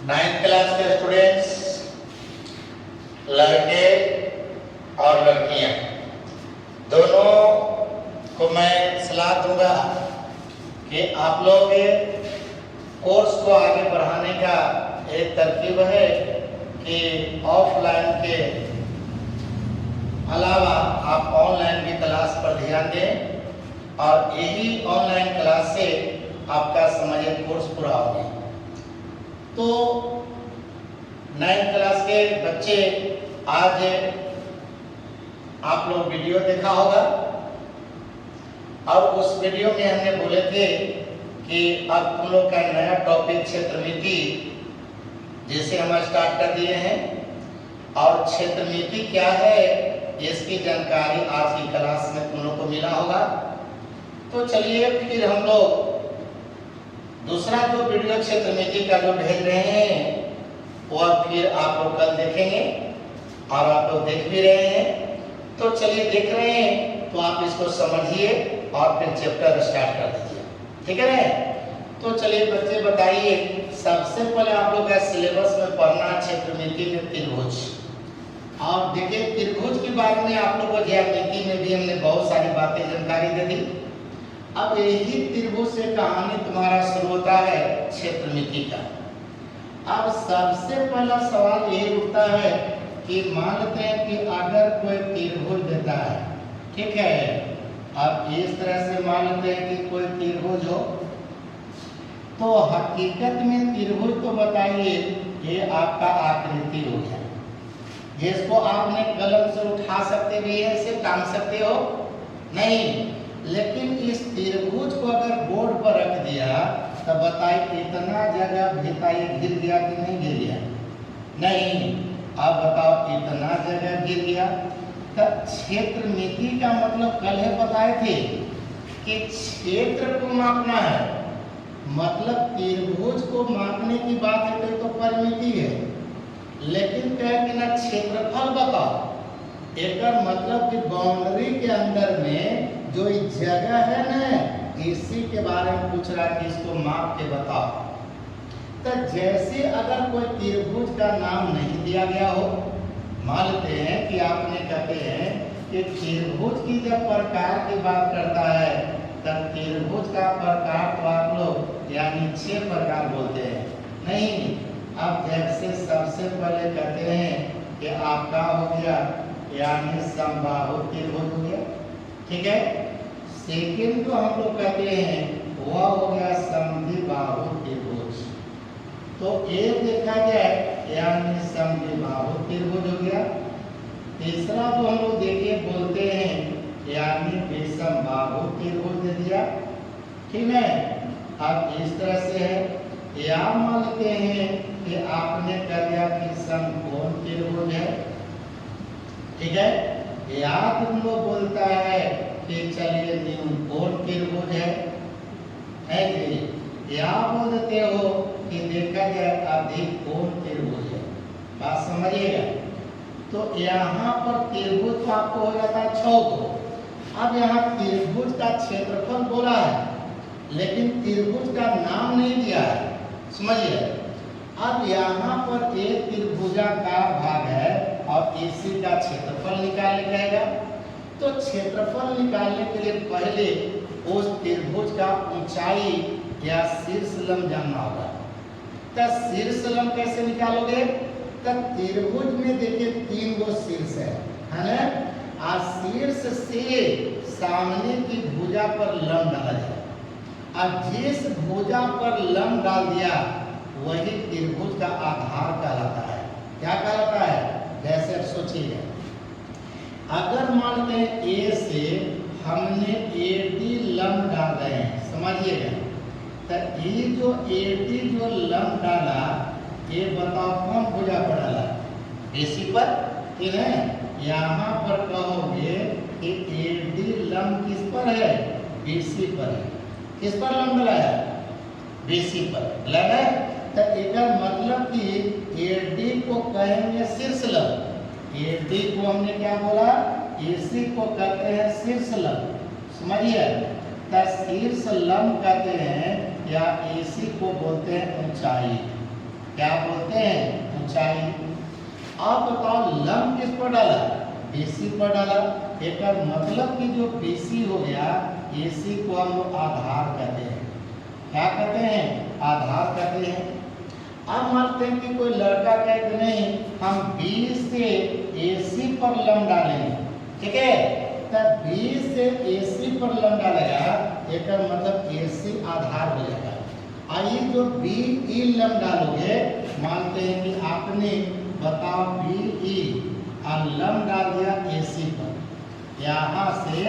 Ninth class के students, लड़के और लड़कियां दोनों को मैं सलाह दूंगा कि आप लोग कोर्स को आगे बढ़ाने का एक तरकीब है कि ऑफलाइन के अलावा आप ऑनलाइन भी क्लास पर ध्यान दें और यही ऑनलाइन क्लास से आपका समझे कोर्स पूरा हो गया। तो 9th क्लास के बच्चे, आज आप लोग वीडियो देखा होगा और उस वीडियो में हमने बोले थे कि अब तुम लोग का नया टॉपिक क्षेत्र नीति जैसे हम स्टार्ट कर दिए हैं और क्षेत्र नीति क्या है इसकी जानकारी आज की क्लास में तुम लोग को मिला होगा। तो चलिए फिर हम लोग दूसरा जो वीडियो क्षेत्र नीति का जो भेज रहे हैं वह फिर आप लोग कल देखेंगे और आप लोग देख भी रहे हैं। तो चलिए देख रहे हैं तो आप इसको समझिए और फिर चैप्टर स्टार्ट कर दीजिए, ठीक है ना। तो चलिए बच्चे बताइए, सबसे पहले आप लोग का सिलेबस में पढ़ना क्षेत्र नीति में त्रिभुज। और देखिए त्रिभुज की बात में आप लोग को ज्यामिति में भी हमने बहुत सारी बातें जानकारी दे दी। अब यही त्रिभुज से कहानी तुम्हारा शुरू होता है क्षेत्र नीति का। अब सबसे पहला सवाल ये उठता है कि मान लेते हैं कि अगर कोई त्रिभुज देता है, ठीक है, अब इस तरह से मान लेते हैं कि कोई त्रिभुज हो, तो हकीकत में त्रिभुज तो बताइए ये आपका आकृति हो गया, जिसको आपने कलम से उठा सकते भी है, इसे टांग सकते हो नहीं, लेकिन इस त्रिभुज को अगर बोर्ड पर रख दिया तो बताइए इतना जगह भिताई गिर गया कि नहीं गिर गया? नहीं। अब बताओ इतना जगह गिर गया। तो क्षेत्र नीति का मतलब कल है बताए थे कि क्षेत्र को मापना है, मतलब त्रिभुज को मापने की बात है तो परिमिति है, लेकिन कहे कि ना क्षेत्रफल बताओ। एक मतलब कि बाउंड्री के अंदर में जो जगह है ना, इसी के बारे में पूछ रहा है कि इसको माप के बताओ। तो जैसे अगर कोई त्रिभुज का नाम नहीं दिया गया हो, मान लेते हैं कि आपने कहते हैं कि त्रिभुज की जब प्रकार की बात करता है तब त्रिभुज का प्रकार तो आप लोग यानी 6 प्रकार बोलते हैं नहीं। अब जैसे सबसे पहले कहते हैं कि आपका हो गया यानी समबाहु त्रिभुज हो गया, ठीक है। सेकंड तो हम लोग कहते हैं वह हो गया समद्विबाहु त्रिभुज, तो एक देखा जाए यानी समद्विबाहु त्रिभुज हो गया। तीसरा तो हम लोग देखिए बोलते हैं यानी विषमबाहु त्रिभुज दे दिया, ठीक है। अब इस तरह से है, या मान लेते हैं कि आपने कह दिया कि समकोण त्रिभुज है, ठीक है। या तुम लोग बोलता है कि चलिए न्यूनकोण त्रिभुज है कि या बोल देते हो कि देखा जाए अधिक कोण त्रिभुज है। बात समझिएगा। तो यहाँ पर त्रिभुज तो आपको हो जाता है 6 को। अब यहाँ त्रिभुज का क्षेत्रफल बोला है लेकिन त्रिभुज का नाम नहीं दिया है, समझिए। अब यहाँ पर एक त्रिभुजाकार भाग है और इसी का क्षेत्रफल निकालने कहेगा। तो क्षेत्रफल निकालने के लिए पहले उस त्रिभुज का ऊंचाई या शीर्ष लंब जानना होगा। तो शीर्ष लंब कैसे निकालोगे? तो त्रिभुज में देखिए 3 गो शीर्ष है ना, और शीर्ष से सामने की भुजा पर लंब डाला जाए। अब जिस भुजा पर लंब डाल दिया वही त्रिभुज का आधार कहलाता है। क्या कहलाता है? जैसे अब सोचिए, अगर मान लें ए से हमने एडी लंब डाल रहे हैं, समझिएगा। तो ये जो एडी जो लंब डाला ये बताओ कौन भुजा पर डाला? बीसी पर, ठीक है। यहाँ पर कहोगे कि एडी लंब किस पर है? बीसी पर है। किस पर लंब डाला? बीसी पर लगा। तो एक मतलब कि एडी को कहेंगे शीर्ष लंब। एडी को हमने क्या बोला? इसी को कहते हैं शीर्ष लंब, समझिए। तो शीर्ष लंब कहते हैं या इसी को बोलते हैं ऊंचाई, क्या बोलते हैं? ऊंचाई। अब बताओ लंब किस पर डाला? बीसी पर डाला। एक मतलब कि जो बीसी हो गया, एसी को हम लोग आधार कहते हैं। क्या कहते हैं? आधार कहते हैं। अब मानते हैं कि कोई लड़का कहे कि नहीं, हम बी से एसी पर लंब डालेंगे, ठीक है? तब बी से एसी पर लंब डालेगा, एक मतलब एसी आधार हो जाएगा। आइए जो बी ई लंब डालोगे, मानते हैं कि आपने बताओ बी ई और लंब डाल दिया एसी पर, यहाँ से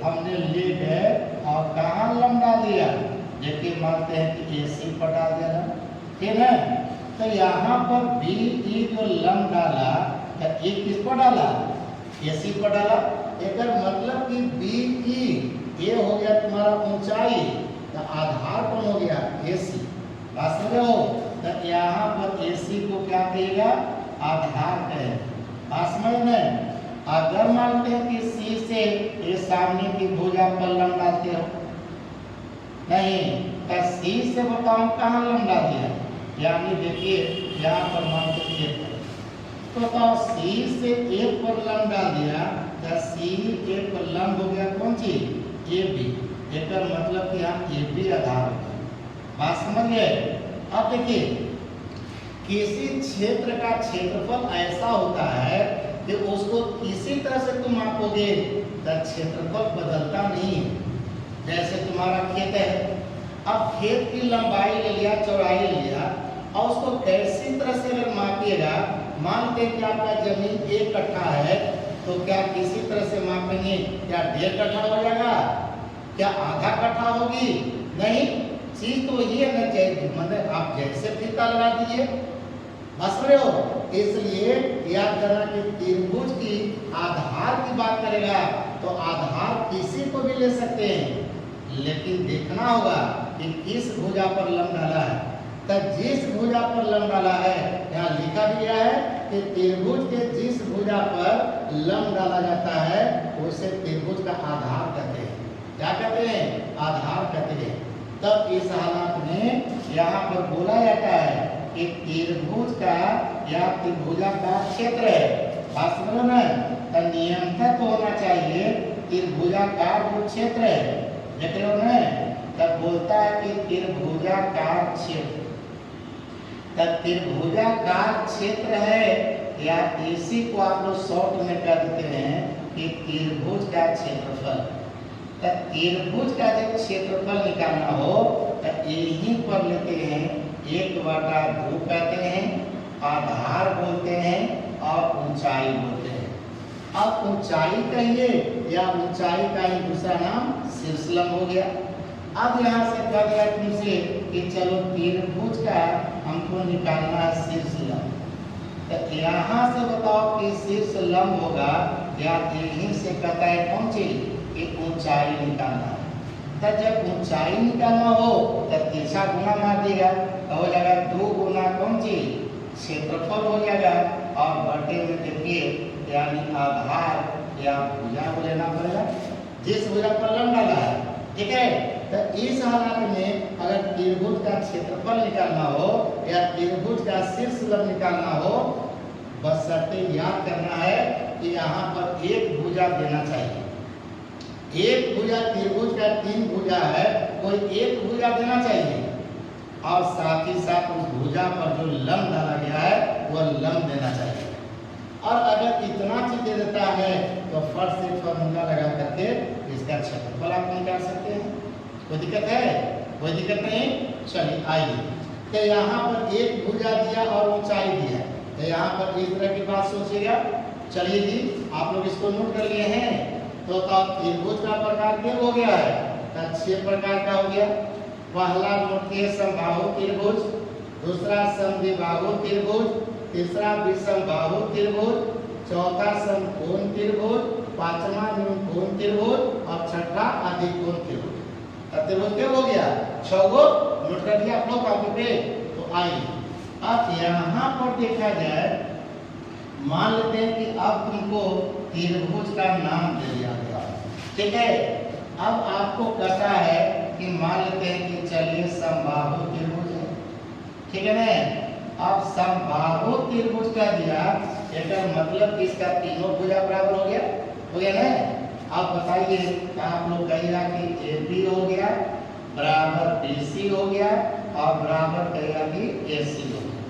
हमने ले गए और कहाँ लंब डाल दिया? देखिए मानते हैं कि एसी पर डाल दिया, ठीक है? तो यहाँ पर बी ई जो लंब डाला, तो ए किस पर डाला? एसी पर डाला। एक मतलब कि बी ई ये हो गया तुम्हारा ऊंचाई, तो आधार कौन हो गया? एसी। बात समझ हो? तो यहाँ पर एसी को क्या कहेगा? आधार कहेगा। बात समझ में? अगर मानते हैं कि सी से ये सामने की भुजा पर लंब डालते हो, नहीं, तो सी से बताओ कहाँ लंब डाल दिया? यानी देखिए यहाँ पर मानते हैं एक पर, तो बताओ सी से एक पर लंब डाल दिया, तो सी एक पर लंब हो गया कौन चीज? A B. एक मतलब कि यहाँ ए बी आधार होगा। बात समझ गए? अब देखिए किसी क्षेत्र का क्षेत्रफल ऐसा होता है कि उसको किसी तरह से तुम मापोगे तो क्षेत्रफल बदलता नहीं है। जैसे तुम्हारा खेत है, अब खेत की लंबाई ले लिया, चौड़ाई ले लिया, और उसको कैसी तरह से अगर मापिएगा, मानते हैं कि आपका जमीन 1 कट्ठा है, तो क्या किसी तरह से मापेंगे? क्या 1.5 कट्ठा हो जाएगा? क्या आधा कट्ठा होगी? नहीं, चीज तो वही है ना, मतलब आप जैसे फीता लगा दीजिए, बस रहे हो। इसलिए याद करना कि त्रिभुज की आधार की बात करेगा तो आधार किसी को भी ले सकते हैं, लेकिन देखना होगा कि किस भुजा पर लंब डाला है। तो जिस भुजा पर लंब डाला है, यहाँ लिखा भी गया है कि त्रिभुज के जिस भुजा पर लंब डाला जाता है उसे त्रिभुज का आधार कहते हैं। क्या कहते हैं? आधार कहते हैं। तब इस हालत में यहाँ पर बोला जाता है कि त्रिभुज का या त्रिभुजा का क्षेत्र है। बात समझो ना? तो नियंत्रण तो होना चाहिए त्रिभुजाकार जो क्षेत्र है, देख रहे हो ना? तब बोलता है कि त्रिभुजाकार क्षेत्र, तब त्रिभुजाकार क्षेत्र है, या इसी को आप लोग शॉर्ट में कह देते हैं कि त्रिभुज का क्षेत्रफल। तो त्रिभुज का जब क्षेत्रफल निकालना हो तो यहीं पर लेते हैं 1/2 कहते हैं, आधार बोलते हैं और ऊंचाई बोलते हैं। अब ऊंचाई कहिए या ऊंचाई का ही दूसरा नाम शीर्षलंब हो गया। अब यहाँ से कह दिया तुमसे कि चलो त्रिभुज का हमको निकालना है शीर्षलंब, तो यहाँ से बताओ कि शीर्षलंब होगा, या यहीं से कहता है कौन चीज? कि ऊंचाई निकालना है। तो जब ऊंचाई निकालना हो तो तिरछा गुना मार देगा, तो हो जाएगा 2 गुना कौन चीज? क्षेत्रफल हो जाएगा, और बटे में देखिए यानी आधार या भुजा को लेना पड़ेगा, जिस भुजा पर लंब डाला है, ठीक है? तो इस हालत में अगर त्रिभुज का क्षेत्रफल निकालना हो या त्रिभुज का शीर्षलंब निकालना हो, बशर्ते याद करना है कि यहाँ पर एक भुजा देना चाहिए। एक भुजा, त्रिभुज का 3 भुजा है, कोई एक भुजा देना चाहिए, और साथ ही साथ उस भुजा पर जो लंब डाला गया है वह लंब देना चाहिए। और अगर इतना चीज दे देता है तो फट से फॉर्मूला लगा करके इसका क्षेत्रफल आप निकाल सकते हैं। कोई दिक्कत है? कोई दिक्कत नहीं। चलिए आइए, तो यहाँ पर एक भुजा दिया और ऊंचाई दिया, तो यहाँ पर इस तरह की बात सोचिएगा। चलिए जी, आप लोग इसको नोट कर लिए हैं। तो त्रिभुज का प्रकार क्या हो गया है? 6 प्रकार का हो गया। पहला नोट किए समबाहु त्रिभुज, दूसरा समद्विबाहु त्रिभुज, तीसरा विषमबाहु त्रिभुज, चौथा समकोण त्रिभुज, पांचवा न्यूनकोण त्रिभुज, और छठा अधिकोण त्रिभुज। त्रिभुज क्या हो गया? 6 गो नोट कर दिया आप लोग कॉपी पे। तो आइए अब यहाँ पर देखा जाए, मान लेते हैं कि अब तुमको त्रिभुज का नाम दे दिया गया, ठीक है? अब आपको कहता है कि मान लेते हैं कि चलिए समबाहु त्रिभुज है, ठीक है ना? अब समबाहु त्रिभुज का दिया, इसका मतलब इसका तीनों भुजा बराबर हो गया ना। अब बताइए, आप लोग कहिएगा कि AB हो गया बराबर BC हो गया और बराबर कहेगा कि AC हो गया,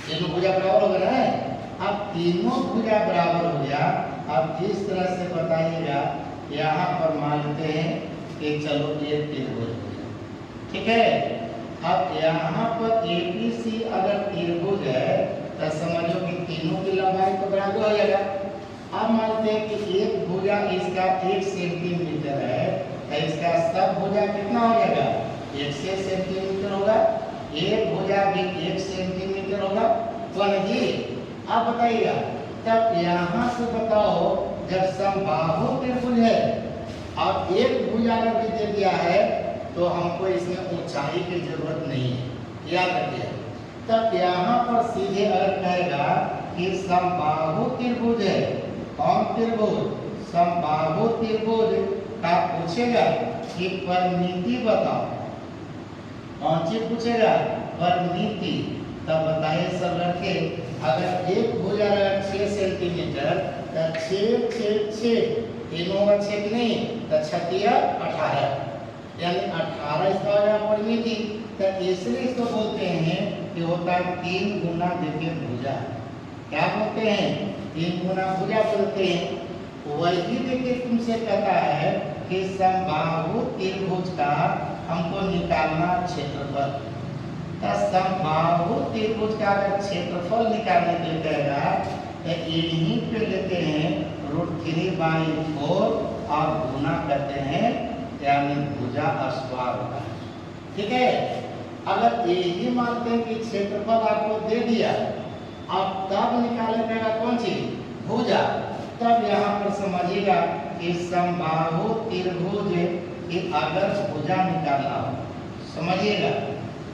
तीनों भुजा बराबर हो गया ना। अब तीनों भुजा बराबर हो गया। अब इस तरह से बताइएगा, यहाँ पर मानते हैं कि चलो ये त्रिभुज हो गया, ठीक है। अब यहाँ पर ABC अगर त्रिभुज है तो समझो कि तीनों की लंबाई तो बराबर हो जाएगा। अब मानते हैं कि एक भुजा इसका 1 सेंटीमीटर है तो इसका सब भुजा कितना हो जाएगा, 1 सेंटीमीटर होगा। एक भुजा भी 1 सेंटीमीटर होगा, कौन जी। अब बताइएगा, तब यहाँ से बताओ, जब समबाहु त्रिभुज है और एक भुजा अगर भी दे दिया है तो हमको इसमें ऊंचाई की जरूरत नहीं है, याद रखिए। तब यहाँ पर सीधे अगर कहेगा कि समबाहु त्रिभुज है, कौन त्रिभुज, समबाहु त्रिभुज का पूछेगा कि परिमिति बताओ, कौन चीज पूछेगा, परिमिति। तब बताइए सब लड़के, अगर एक भुजा 6 सेंटीमीटर तो 6 6 6 तीनों का 6 की नहीं तो 6 18, यानी 18 इसका हो गया परिमिति। तो इसलिए इसको बोलते हैं कि होता है 3 गुना देखिए भुजा, क्या बोलते हैं, 3 गुना भुजा बोलते हैं। वही देखिए तुमसे कहता है कि समबाहु त्रिभुज का हमको निकालना क्षेत्रफल। तो समबाहु त्रिभुज का अगर क्षेत्रफल निकालने के लिए कहेगा तो यहीं पे लेते हैं √3/4 और गुना करते हैं, यानी भुजा स्क्वायर होता है, ठीक है। अगर यही मानते हैं कि क्षेत्रफल आपको दे दिया, आप तब निकालेगा कौन चीज, भुजा। तब यहाँ पर समझिएगा कि समबाहु त्रिभुज की अगर भुजा निकालना हो, समझिएगा,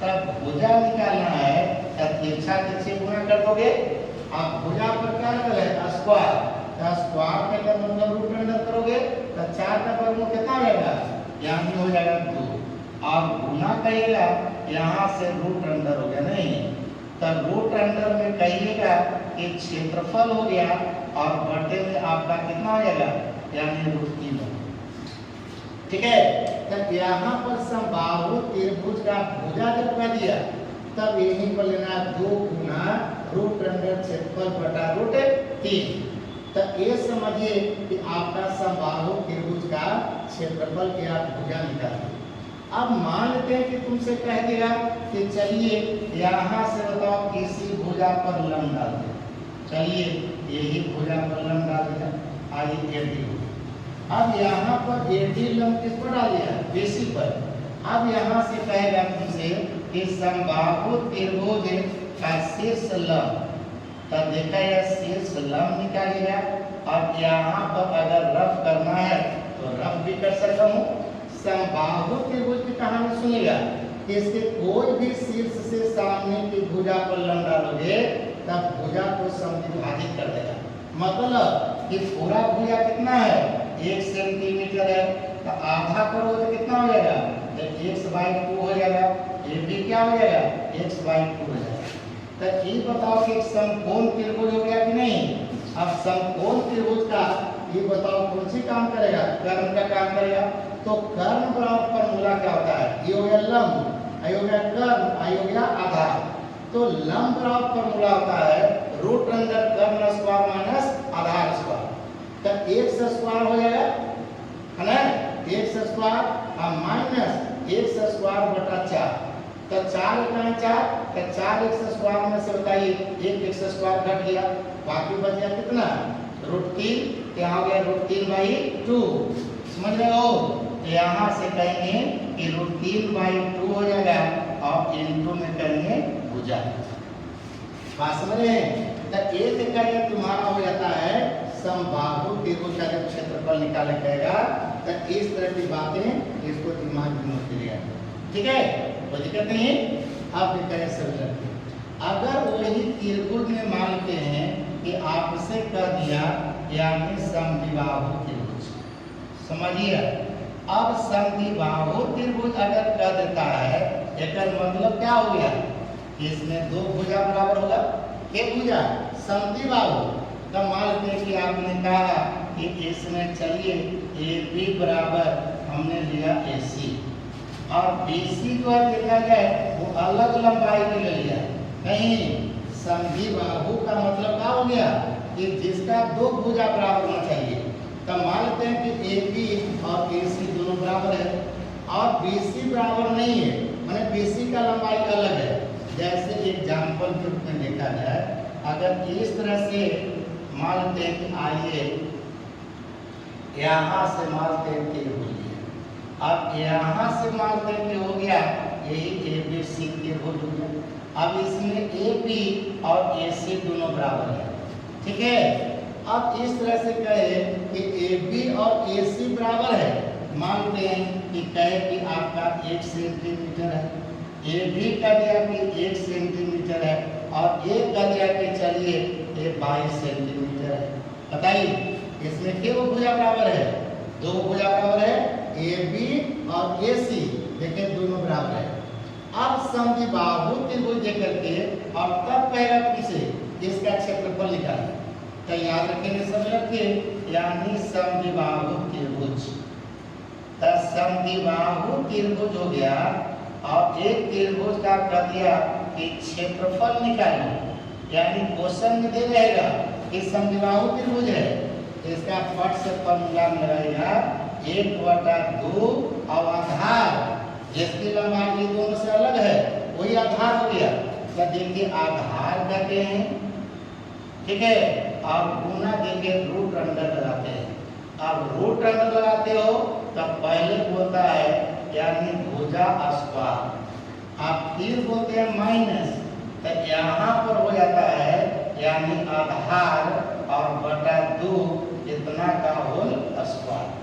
तब भुजा निकालना है तब तिरछा तिरछे गुना कर दोगे। आप भुजा पर क्या करें, स्क्वायर, तो स्क्वायर का मतलब रूट अंडर करोगे तो 4 का वर्गमूल कितना हो जाएगा, यानी हो जाएगा 2, और गुना कहिएगा यहाँ से रूट अंडर हो गया नहीं, तब रूट अंडर में कहिएगा कि क्षेत्रफल हो गया और बटे में आपका कितना हो जाएगा, यानी √3 हो, ठीक है। तब यहाँ पर समबाहु त्रिभुज का भुजा जब कर दिया तब यहीं पर लेना 2 गुना रूट अंडर क्षेत्रफल बटा √3। तो ये समझिए कि आपका समबाहु त्रिभुज का क्षेत्रफल की आप भुजा निकालिए। अब मान लेते हैं कि तुमसे कह दिया कि चलिए यहाँ से बताओ किसी भुजा पर लंब डाल दे, चलिए यही भुजा पर लंब डाल दिया, आइए AD। अब यहाँ पर AD लंब किस पर डाल दिया, BC पर। अब यहाँ से कहेगा तुमसे कि समबाहु त्रिभुज का शीर्ष लंब, तब देखा यह शीर्ष लंब निकालिएगा। और यहाँ पर अगर रफ करना है तो रफ भी कर सकता हूँ। समबाहु त्रिभुज की कहानी सुनिएगा कि इसके कोई भी शीर्ष से सामने की भुजा पर लंब डालोगे तब भुजा को समविभाजित कर देगा। मतलब कि पूरा भुजा कितना है, 1 सेंटीमीटर है, तो आधा करोगे तो कितना हो जाएगा, तो x/2 हो जाएगा। ये भी क्या हो जाएगा, x/2 हो जाएगा। तो ये बताओ कि समकोण त्रिभुज हो गया कि नहीं। अब समकोण त्रिभुज का ये बताओ कौन सी काम करेगा, कर्ण का काम करेगा। तो कर्ण बराबर फॉर्मूला क्या होता है, ये हो गया लंब, आई हो गया कर्ण, आई हो गया आधार। तो लंब बराबर फॉर्मूला होता है रूट अंडर कर्ण स्क्वायर माइनस आधार स्क्वायर। तो x स्क्वायर हो जाएगा, है ना, x स्क्वायर और माइनस x स्क्वायर बटा 4। तो 4 × 4 तो 4x स्क्वायर में से बताइए 1x स्क्वायर घट गया, बाकी बच गया कितना, √3, क्या हो गया √3/2, समझ रहे हो। तो यहाँ से कहेंगे कि √3/2 हो जाएगा और इनटू में करेंगे भुजा, बात समझ रहे हैं। तो ये देखा ये तुम्हारा हो जाता है समबाहु त्रिभुज का जब क्षेत्रफल निकाले कहेगा तो इस तरह की बातें इसको दिमाग में नोट करिएगा, ठीक है, कोई दिक्कत नहीं है। आप भी कहें सब लड़के, अगर वही त्रिभुज में मानते हैं कि आपसे कह दिया यानी समद्विबाहु त्रिभुज, समझिए। अब समद्विबाहु त्रिभुज अगर कह देता है, इसका मतलब क्या हो गया इसमें दो भुजा बराबर होगा। क्या भुजा? समद्विबाहु। तब मान लेते हैं कि आपने कहा कि इसमें चलिए ए बी बराबर हमने लिया ए सी और बी सी को देखा जाए वो अलग लंबाई के ले लिया। नहीं, समद्विबाहु का मतलब क्या हो गया कि जिसका दो भुजा बराबर होना चाहिए। तब मान लेते हैं कि ए बी और ए सी दोनों बराबर है और बी सी बराबर नहीं है, माने बी सी का लंबाई अलग है। जैसे एग्जाम्पल के रूप में देखा जाए, अगर इस तरह से मान लेते हैं कि आइए यहाँ से मानते हैं कि हो गया, अब यहाँ से मानते हैं कि हो गया, यही ए बी सी त्रिभुज हो गया। अब इसमें ए बी और ए सी दोनों बराबर है, ठीक है। अब इस तरह से कहे कि ए बी और ए सी बराबर है, मानते हैं कि कहे कि आपका 1 सेंटीमीटर है, ए बी का दिया कि 1 सेंटीमीटर है और ए का दिया कि चलिए ये 22 सेंटीमीटर है। बताइए इसमें क्या भुजा बराबर है? दो भुजा बराबर है, ए बी और ए सी, देखिए दोनों बराबर है। अब समद्विबाहु त्रिभुज देख करके और तब कहेगा तुमसे इसका क्षेत्रफल निकालिए। तो याद रखेंगे, सब रखिए, यानी समद्विबाहु त्रिभुज। तो समद्विबाहु त्रिभुज हो गया और एक त्रिभुज का कर दिया कि क्षेत्रफल निकालिए, यानी क्वेश्चन में दे रहेगा कि समद्विबाहु त्रिभुज है, इसका फट से फॉर्मूला लगाएगा 1/2 और आधार जिसकी लंबाई ये दोनों से अलग है वही आधार हो गया। तो देखिए आधार कहते हैं, ठीक है, और गुना देखिए रूट अंडर लगाते हैं। अब रूट अंडर लगाते हो तब पहले बोलता है यानी भुजा स्क्वायर, आप फिर बोलते हैं माइनस, तो यहाँ पर हो जाता है यानी आधार और बटा 2 इतना का होल स्क्वायर।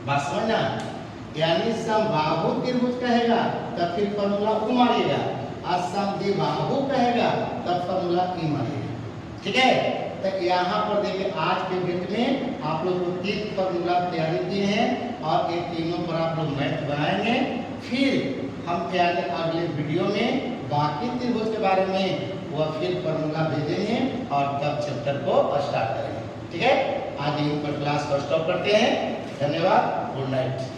बस समझना, यानी समबाहु त्रिभुज कहेगा तब फिर फॉर्मूला U मारिएगा और समद्विबाहु कहेगा तब फॉर्मूला E मारिएगा, ठीक है। तो यहाँ पर देखिए आज के डेट में आप लोग को 3 फॉर्मूला तैयारी किए हैं और ये तीनों पर आप लोग मैथ बनाएंगे। फिर हम तैयारी अगले वीडियो में बाकी त्रिभुज के बारे में वह फिर फॉर्मूला भेजेंगे और तब चैप्टर को स्टार्ट करेंगे, ठीक है। आज यहीं पर क्लास को स्टॉप करते हैं। धन्यवाद, गुड नाइट।